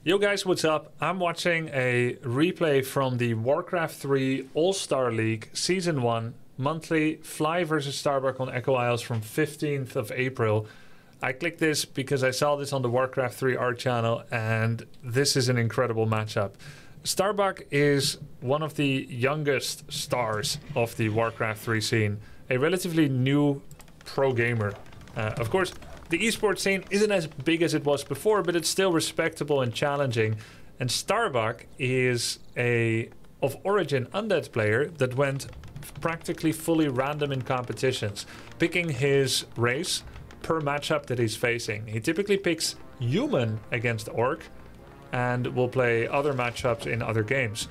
Yo guys, what's up? I'm watching a replay from the Warcraft 3 All-Star League Season 1 monthly Fly versus Starbuck on Echo Isles from 15th of April. I clicked this because I saw this on the Warcraft 3 art channel and this is an incredible matchup. Starbuck is one of the youngest stars of the Warcraft 3 scene, a relatively new pro gamer. Of course, the esports scene isn't as big as it was before, but it's still respectable and challenging. And Starbuck is a of origin undead player that went practically fully random in competitions, picking his race per matchup that he's facing. He typically picks human against orc and will play other matchups in other games.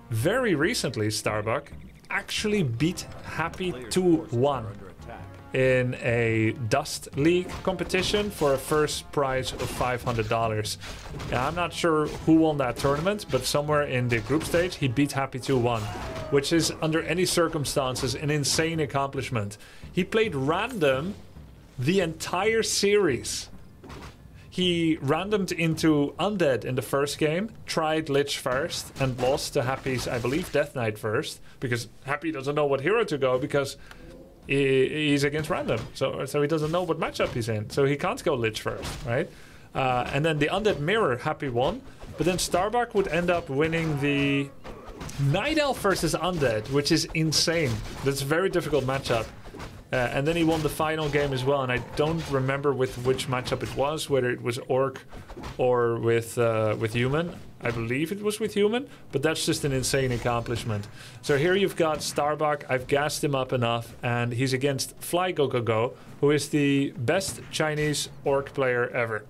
Very recently, Starbuck actually beat Happy 2-1 in a Dust League competition for a first prize of $500. Now, I'm not sure who won that tournament, but somewhere in the group stage he beat Happy 2-1, which is under any circumstances an insane accomplishment. He played random the entire series. He randomed into Undead in the first game, tried Lich first, and lost to Happy's, I believe, Death Knight first, because Happy doesn't know what hero to go because he's against random, so he doesn't know what matchup he's in, so he can't go Lich first, right? And then the Undead Mirror, Happy won, but then Starbuck would end up winning the Night Elf versus Undead, which is insane. That's a very difficult matchup. And then he won the final game as well, and I don't remember with which matchup it was, whether it was Orc or with Human. I believe it was with Human, but that's just an insane accomplishment. So here you've got Starbuck. I've gassed him up enough, and he's against Fly100, who is the best Chinese Orc player ever,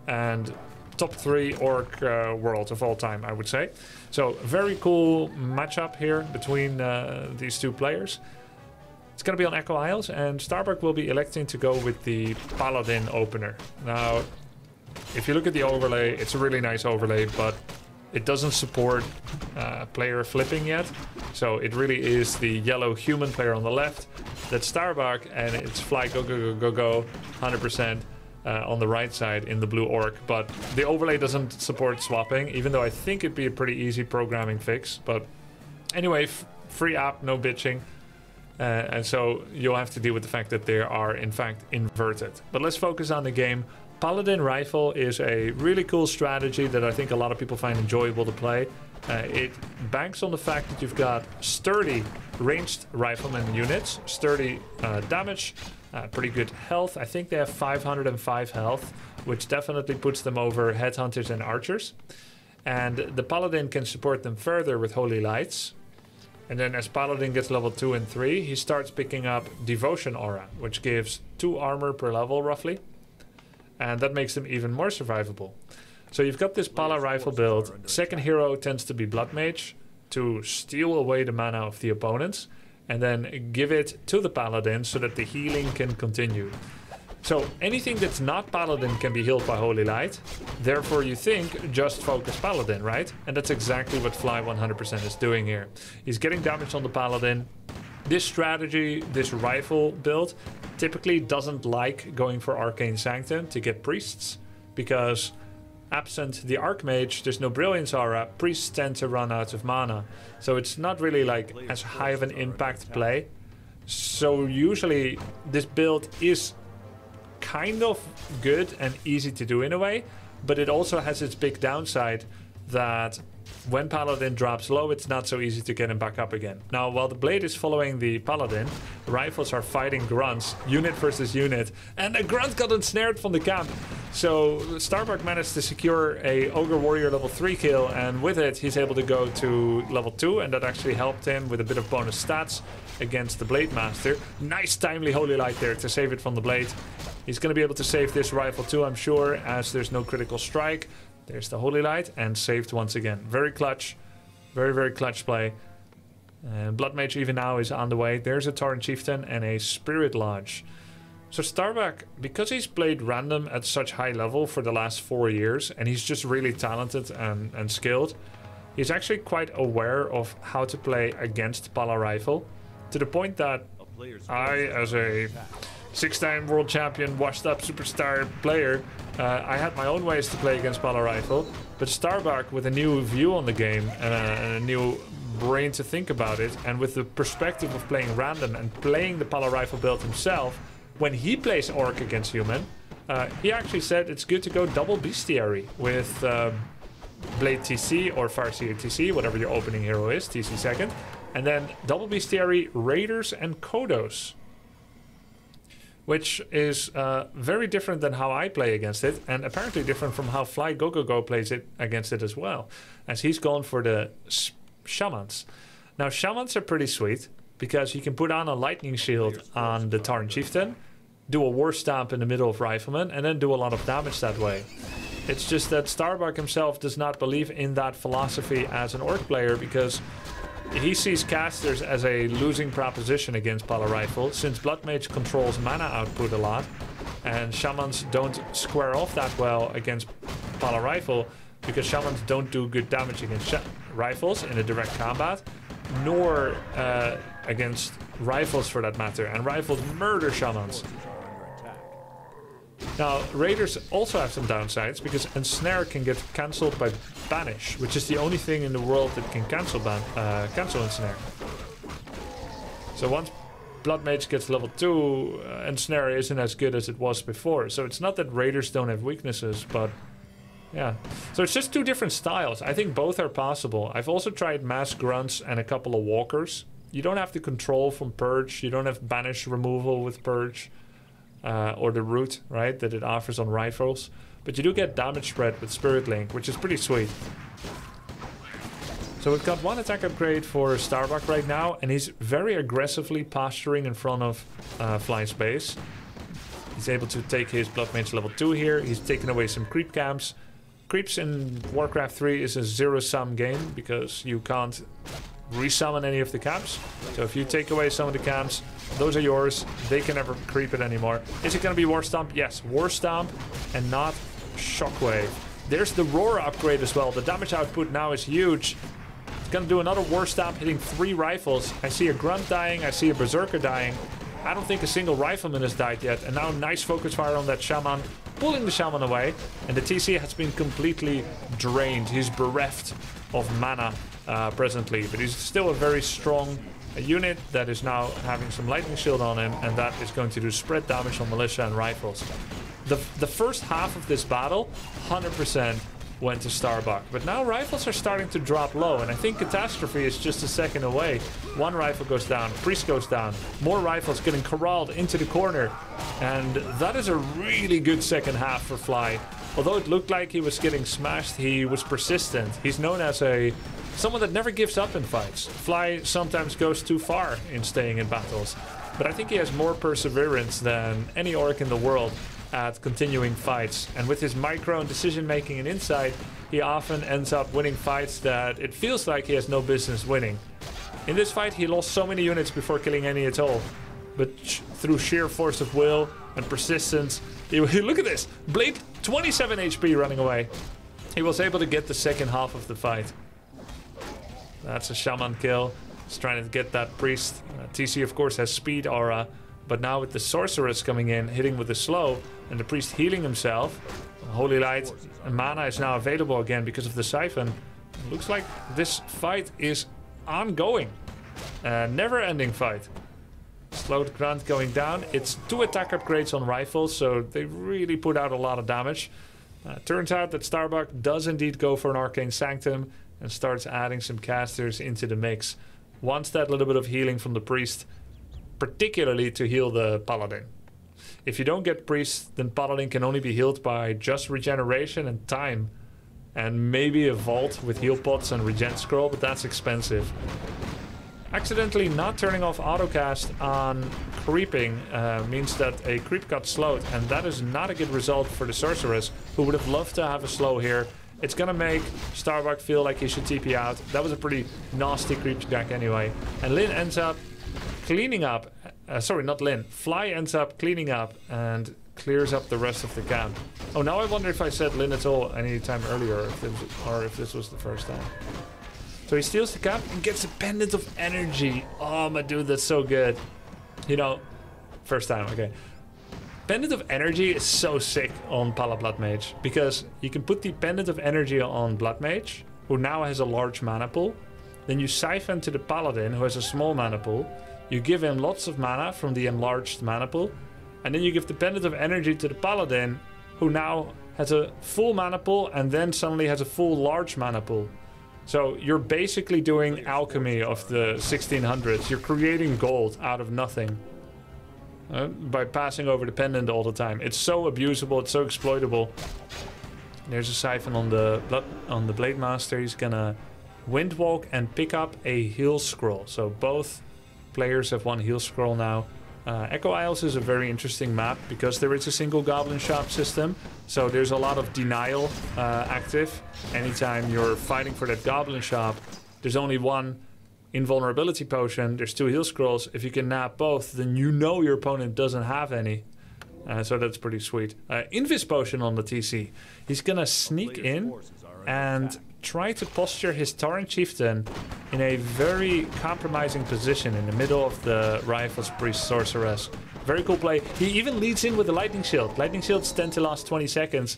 and top 3 Orc world of all time, I would say. So very cool matchup here between these two players. It's going to be on Echo Isles, and Starbuck will be electing to go with the Paladin opener. Now, if you look at the overlay, it's a really nice overlay, but it doesn't support player flipping yet. So it really is the yellow human player on the left, that's Starbuck, and it's Fly go 100% on the right side in the blue orc. But the overlay doesn't support swapping, even though I think it'd be a pretty easy programming fix. But anyway, free app, no bitching. And so you'll have to deal with the fact that they are in fact inverted. But let's focus on the game. Paladin Rifle is a really cool strategy that I think a lot of people find enjoyable to play. It banks on the fact that you've got sturdy ranged rifleman units, sturdy damage, pretty good health. I think they have 505 health, which definitely puts them over headhunters and archers. And the Paladin can support them further with Holy Lights. And then as Paladin gets level 2 and 3, he starts picking up Devotion Aura, which gives 2 armor per level roughly. And that makes them even more survivable. So you've got this Pala rifle build. Second hero tends to be Blood Mage to steal away the mana of the opponents and then give it to the Paladin so that the healing can continue. So anything that's not Paladin can be healed by Holy Light. Therefore, you think just focus Paladin, right? And that's exactly what Fly100% is doing here. He's getting damage on the Paladin. This strategy, this rifle build, typically doesn't like going for Arcane Sanctum to get priests, because absent the Archmage, there's no Brilliance Aura, priests tend to run out of mana. So it's not really like as high of an impact play. So usually this build is kind of good and easy to do in a way, but it also has its big downside that when Paladin drops low, it's not so easy to get him back up again. Now, while the blade is following the Paladin, the rifles are fighting grunts, unit versus unit, and a grunt got ensnared from the camp. So Starbuck managed to secure a Ogre Warrior level 3 kill, and with it he's able to go to level 2, and that actually helped him with a bit of bonus stats against the Blade Master. Nice timely Holy Light there to save it from the blade. He's going to be able to save this rifle too, I'm sure, as there's no critical strike. There's the Holy Light, and saved once again. Very clutch. Very, very clutch play. Blood Mage even now is on the way. There's a Tauren Chieftain and a Spirit Lodge. So Starbuck, because he's played random at such high level for the last 4 years, and he's just really talented and skilled, he's actually quite aware of how to play against Pala Rifle, to the point that I, as a 6-time world champion, washed up superstar player, I had my own ways to play against Pala Rifle, but Starbuck, with a new view on the game and a new brain to think about it, and with the perspective of playing random and playing the Pala Rifle build himself, when he plays Orc against human, he actually said it's good to go double Bestiary with Blade TC or Farseer TC, whatever your opening hero is, TC second, and then double Bestiary, Raiders, and Kodos. Which is very different than how I play against it, and apparently different from how Fly Go plays it against it as well, as he's gone for the Shamans. Now, Shamans are pretty sweet, because you can put on a Lightning Shield on the Tarn Chieftain, do a War Stamp in the middle of Rifleman, and then do a lot of damage that way. It's just that Starbuck himself does not believe in that philosophy as an Orc player, because he sees casters as a losing proposition against Pala Rifle, since Blood Mage controls mana output a lot, and Shamans don't square off that well against Pala Rifle, because Shamans don't do good damage against Rifles in a direct combat, nor against Rifles for that matter, and Rifles murder Shamans. Now, Raiders also have some downsides, because Ensnare can get cancelled by Banish, which is the only thing in the world that can cancel Ensnare. So once Blood Mage gets level 2, Ensnare isn't as good as it was before. So it's not that Raiders don't have weaknesses, but yeah. So it's just two different styles. I think both are possible. I've also tried Mass Grunts and a couple of Walkers. You don't have to control from Purge, you don't have Banish removal with Purge. Or the root, right, that it offers on rifles. But you do get damage spread with Spirit Link, which is pretty sweet. So we've got one attack upgrade for Starbuck right now, and he's very aggressively posturing in front of Fly's base. He's able to take his Blood Mage level 2 here. He's taken away some creep camps. Creeps in Warcraft 3 is a zero-sum game, because you can't resummon any of the camps. So if you take away some of the camps, those are yours. They can never creep it anymore. Is it going to be War Stomp? Yes, War Stomp and not Shockwave. There's the Roar upgrade as well. The damage output now is huge. It's going to do another War Stomp, hitting 3 rifles. I see a Grunt dying. I see a Berserker dying. I don't think a single Rifleman has died yet. And now nice focus fire on that Shaman, pulling the Shaman away. And the TC has been completely drained. He's bereft of mana presently. But he's still a very strong unit that is now having some Lightning Shield on him. And that is going to do spread damage on Militia and Rifles. The first half of this battle, 100% went to Starbuck. But now Rifles are starting to drop low. And I think Catastrophe is just a second away. One rifle goes down. Priest goes down. More Rifles getting corralled into the corner. And that is a really good second half for Fly. Although it looked like he was getting smashed, he was persistent. He's known as someone that never gives up in fights. Fly sometimes goes too far in staying in battles. But I think he has more perseverance than any Orc in the world at continuing fights. And with his micro and decision making and insight, he often ends up winning fights that it feels like he has no business winning. In this fight, he lost so many units before killing any at all. But through sheer force of will and persistence, look at this! Blade, 27 HP running away. He was able to get the second half of the fight. That's a Shaman kill. He's trying to get that Priest. TC, of course, has speed aura. But now with the Sorceress coming in, hitting with the slow, and the Priest healing himself, Holy Light and mana is now available again because of the Siphon. Looks like this fight is ongoing. Never-ending fight. Slowed Grunt going down. It's 2 attack upgrades on Rifles, so they really put out a lot of damage. Turns out that Starbuck does indeed go for an Arcane Sanctum and starts adding some casters into the mix. Wants that little bit of healing from the Priest, particularly to heal the Paladin. If you don't get Priest, then Paladin can only be healed by just regeneration and time. And maybe a Vault with heal pots and regen scroll, but that's expensive. Accidentally not turning off autocast on creeping means that a creep got slowed, and that is not a good result for the Sorceress, who would have loved to have a slow here. It's gonna make Starbuck feel like he should TP out. That was a pretty nasty creep deck anyway. And Lyn ends up cleaning up, sorry, not Lyn. Fly ends up cleaning up and clears up the rest of the camp. Oh, now I wonder if I said Lyn at all any time earlier, or if this was the first time. So he steals the camp and gets a Pendant of Energy. Oh, my dude, that's so good. You know, first time, okay. Pendant of Energy is so sick on Pala Blood Mage, because you can put the Pendant of Energy on Blood Mage, who now has a large mana pool. Then you siphon to the Paladin, who has a small mana pool. You give him lots of mana from the enlarged mana pool. And then you give the Pendant of Energy to the Paladin, who now has a full mana pool and then suddenly has a full large mana pool. So you're basically doing alchemy of the 1600s. You're creating gold out of nothing. By passing over the pendant all the time. It's so abusable, it's so exploitable. There's a siphon on the Blade Master. He's gonna Windwalk and pick up a heal scroll. So both players have one heal scroll now. Echo Isles is a very interesting map because there is a single goblin shop system. So there's a lot of denial active. Anytime you're fighting for that goblin shop, there's only one invulnerability potion, there's 2 heal scrolls. If you can nab both, then you know your opponent doesn't have any. So that's pretty sweet. Invis potion on the TC. He's gonna sneak in and try to posture his Tauren Chieftain in a very compromising position in the middle of the Rifles Priest Sorceress. Very cool play. He even leads in with the Lightning Shield. Lightning Shields tend to last 20 seconds.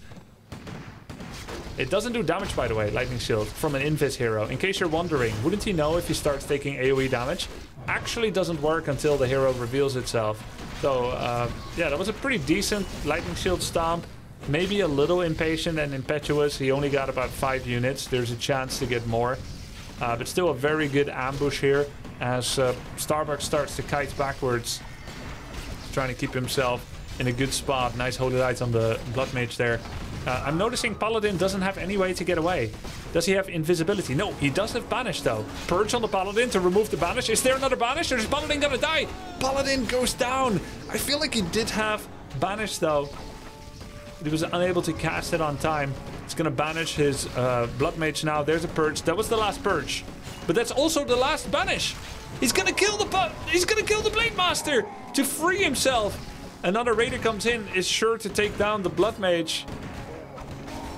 It doesn't do damage, by the way, Lightning Shield, from an Invis hero. In case you're wondering, wouldn't he know if he starts taking AoE damage? Actually doesn't work until the hero reveals itself. So, yeah, that was a pretty decent Lightning Shield stomp. Maybe a little impatient and impetuous. He only got about 5 units. There's a chance to get more. But still a very good ambush here as Starbuck starts to kite backwards. Trying to keep himself in a good spot. Nice Holy Light on the Blood Mage there. I'm noticing Paladin doesn't have any way to get away. Does he have invisibility? No, he does have Banish though. Purge on the Paladin to remove the Banish. Is there another Banish? Or is Paladin gonna die? Paladin goes down. I feel like he did have Banish though. He was unable to cast it on time. It's gonna banish his Blood Mage now. There's a Purge. That was the last Purge. But that's also the last Banish. He's gonna kill the Blade Master to free himself. Another Raider comes in, is sure to take down the Blood Mage.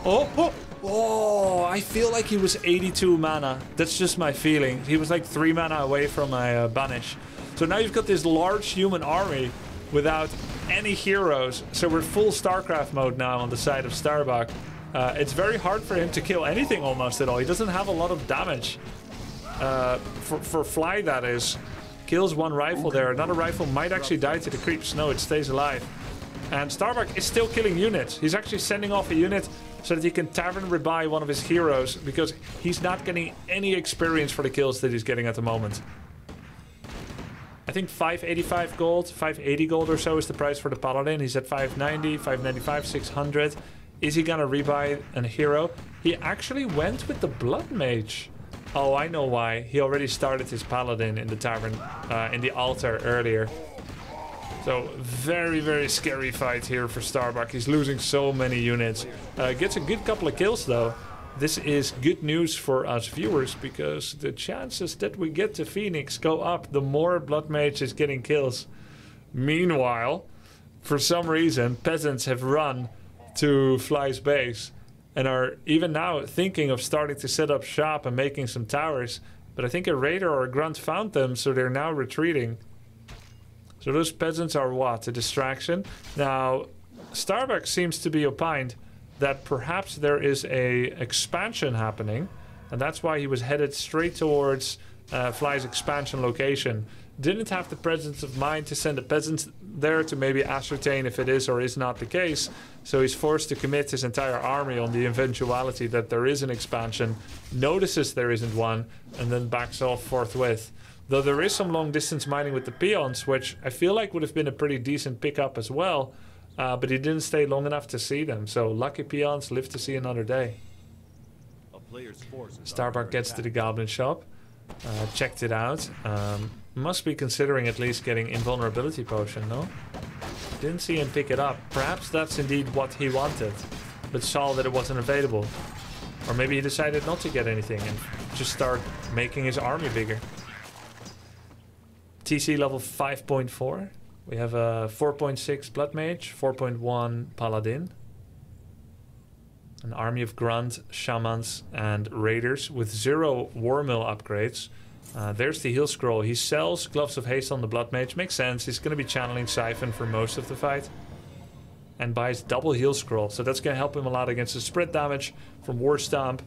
Oh, I feel like he was 82 mana. That's just my feeling. He was like 3 mana away from my banish. So now you've got this large human army without any heroes. So we're full StarCraft mode now on the side of Starbuck. It's very hard for him to kill anything almost at all. He doesn't have a lot of damage. For Fly, that is. Kills 1 rifle there. Another rifle might actually die to the creeps. No, it stays alive. And Starbuck is still killing units. He's actually sending off a unit so that he can tavern rebuy one of his heroes, because he's not getting any experience for the kills that he's getting at the moment. I think 585 gold, 580 gold or so is the price for the Paladin. He's at 590, 595, 600. Is he gonna rebuy a hero? He actually went with the Blood Mage. Oh, I know why. He already started his Paladin in the tavern, in the altar earlier. So, very, very scary fight here for Starbuck. He's losing so many units. Gets a good couple of kills, though. This is good news for us viewers, because the chances that we get to Phoenix go up the more Blood Mage is getting kills. Meanwhile, for some reason, peasants have run to Fly's base and are even now thinking of starting to set up shop and making some towers. But I think a Raider or a Grunt found them, so they're now retreating. So those peasants are what? A distraction? Now, Starbuck seems to be opined that perhaps there is a expansion happening, and that's why he was headed straight towards Fly's expansion location. Didn't have the presence of mind to send a peasant there to maybe ascertain if it is or is not the case, so he's forced to commit his entire army on the eventuality that there is an expansion, notices there isn't one, and then backs off forthwith. Though there is some long distance mining with the peons, which I feel like would have been a pretty decent pickup as well. But he didn't stay long enough to see them. So lucky peons live to see another day. Starbuck gets to the Goblin shop. Checked it out. Must be considering at least getting invulnerability potion, no? Didn't see him pick it up. Perhaps that's indeed what he wanted, but saw that it wasn't available. Or maybe he decided not to get anything and just start making his army bigger. TC level 5.4. We have a 4.6 Blood Mage, 4.1 Paladin. An army of Grunt, Shamans, and Raiders with 0 War Mill upgrades. There's the heal scroll. He sells Gloves of Haste on the Blood Mage. Makes sense. He's going to be channeling Siphon for most of the fight. and buys double heal scroll. So that's going to help him a lot against the spread damage from War Stomp,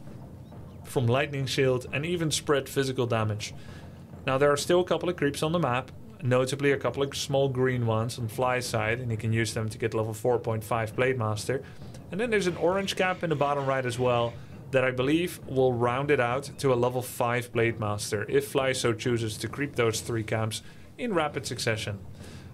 from Lightning Shield, and even spread physical damage. Now there are still a couple of creeps on the map, notably a couple of small green ones on Fly's side, and he can use them to get level 4.5 Blade Master. And then there's an orange cap in the bottom right as well, that I believe will round it out to a level 5 Blade Master, if Fly so chooses to creep those 3 camps in rapid succession.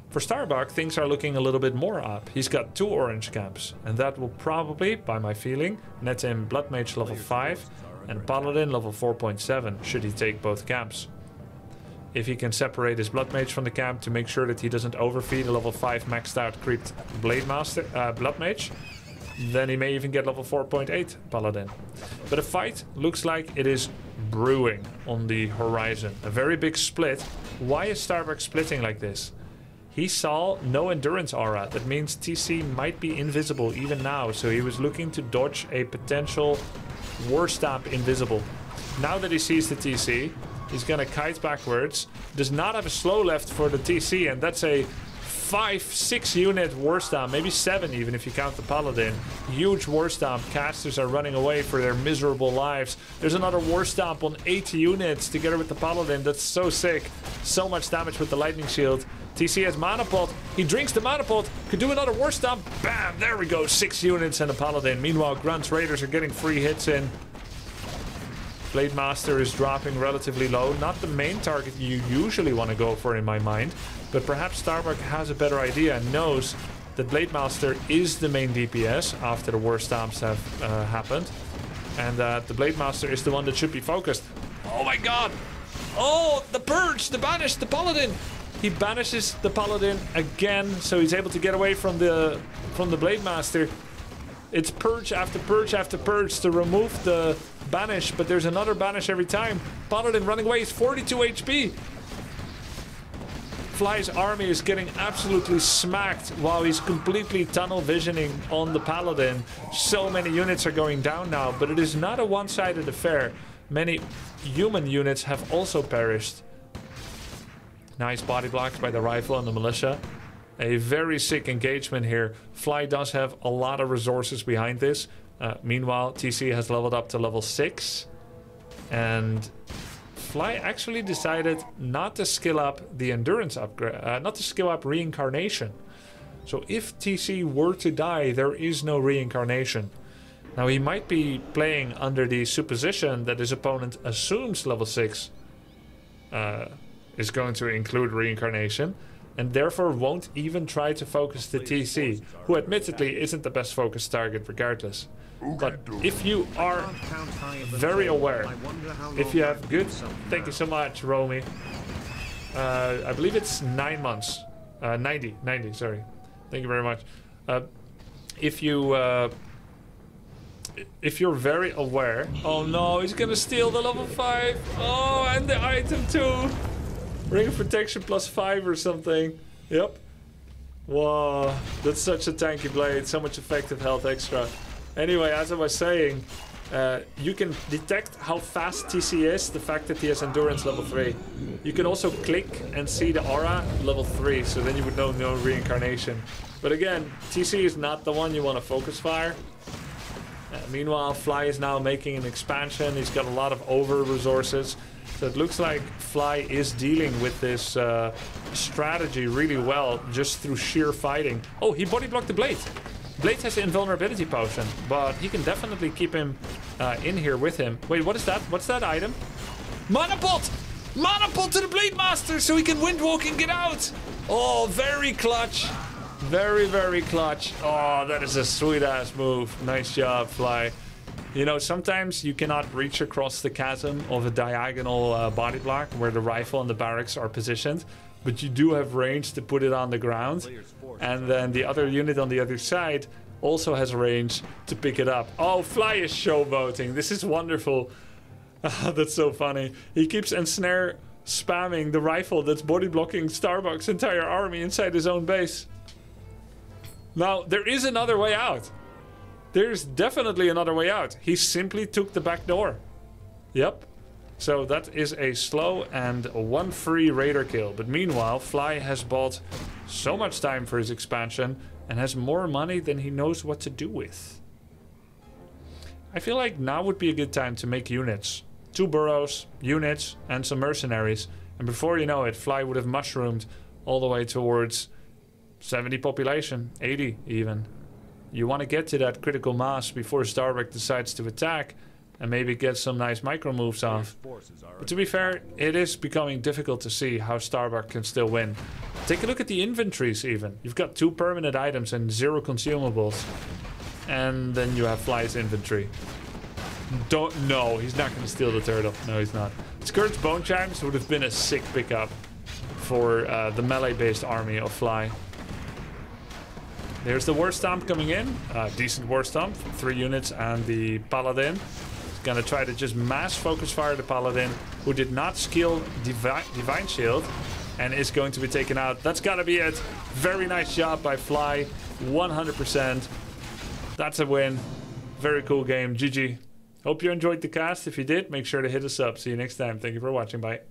For Starbuck, things are looking a little bit more up. He's got 2 orange camps, and that will probably, by my feeling, net him Blood Mage level 5 and Paladin level 4.7, should he take both camps. If he can separate his Blood Mage from the camp to make sure that he doesn't overfeed a level 5 maxed out creeped Blade Master, Blood Mage, then he may even get level 4.8 Paladin. But a fight looks like it is brewing on the horizon. A very big split. Why is Starbuck splitting like this? He saw no endurance aura. That means TC might be invisible even now. So he was looking to dodge a potential War Stomp invisible. Now that he sees the TC, he's gonna kite backwards. Does not have a slow left for the TC, and that's a 5-6 unit War Stomp, maybe 7 even if you count the Paladin. Huge War Stomp. Casters are running away for their miserable lives. There's another War Stomp on 8 units together with the Paladin. That's so sick. So much damage with the Lightning Shield. TC has Mana Pot. He drinks the Mana Pot. Could do another War Stomp. Bam! There we go. 6 units and a Paladin. Meanwhile, Grunt's Raiders are getting free hits in. Blade Master is dropping relatively low. Not the main target you usually want to go for in my mind. But perhaps Starbuck has a better idea and knows that Blade Master is the main DPS after the War Stomps have happened. And that the Blade Master is the one that should be focused. Oh my god! Oh, the Purge! The Banish! The Paladin! He banishes the Paladin again, so he's able to get away from the Blade Master. It's Purge after Purge after Purge to remove the Banish, but there's another Banish every time. Paladin running away is 42 HP. Fly's army is getting absolutely smacked while he's completely tunnel visioning on the Paladin. So many units are going down now, but it is not a one-sided affair. Many human units have also perished. Nice body blocks by the rifle and the militia. A very sick engagement here. Fly does have a lot of resources behind this. Meanwhile, TC has leveled up to level 6. And Fly actually decided not to skill up the endurance upgrade, not to skill up reincarnation. So if TC were to die, there is no reincarnation. Now he might be playing under the supposition that his opponent assumes level 6 is going to include reincarnation, and therefore won't even try to focus the TC, who admittedly isn't the best focused target regardless. But if you are very aware, if you have good... Thank you so much, Romy. I believe it's 9 months. 90, sorry. Thank you very much. If you're very aware... Oh no, he's gonna steal the level 5. Oh, and the item too. Ring of Protection +5 or something. Yep. Whoa, that's such a tanky blade. So much effective health extra. Anyway, as I was saying, you can detect how fast TC is, the fact that he has endurance level 3. You can also click and see the aura level 3, so then you would know no reincarnation. But again, TC is not the one you want to focus fire. Meanwhile, Fly is now making an expansion. He's got a lot of over resources. So it looks like Fly is dealing with this strategy really well, just through sheer fighting. Oh, he body blocked the Blade. Blade has the invulnerability potion, but he can definitely keep him in here with him. Wait, what is that? What's that item? Mana Pot! Mana Pot to the Blade Master so he can Windwalk and get out! Oh, very clutch. Very, very clutch. Oh, that is a sweet-ass move. Nice job, Fly. You know, sometimes you cannot reach across the chasm of a diagonal body block where the rifle and the barracks are positioned, but you do have range to put it on the ground. And then the other unit on the other side also has range to pick it up. Oh, Fly is showboating. This is wonderful. That's so funny. He keeps ensnare spamming the rifle that's body blocking Starbuck's entire army inside his own base. Now, there is another way out. There's definitely another way out. He simply took the back door. Yep. So that is a slow and one free raider kill. But meanwhile, Fly has bought so much time for his expansion. and has more money than he knows what to do with. I feel like now would be a good time to make units. 2 burrows, units, and some mercenaries. And before you know it, Fly would have mushroomed all the way towards 70 population, 80 even. You want to get to that critical mass before Starbuck decides to attack and maybe get some nice micro moves off. But to be fair, it is becoming difficult to see how Starbuck can still win. Take a look at the inventories even. You've got 2 permanent items and 0 consumables. And then you have Fly's inventory. No, he's not going to steal the turtle. No, he's not. Scourge Bone Chimes would have been a sick pickup for the melee-based army of Fly. There's the War Stomp coming in. Decent War Stomp. 3 units and the Paladin. He's going to try to just mass focus fire the Paladin, who did not skill Divine Shield, and is going to be taken out. That's got to be it. Very nice job by Fly. 100%. That's a win. Very cool game. GG. Hope you enjoyed the cast. If you did, make sure to hit us up. See you next time. Thank you for watching. Bye.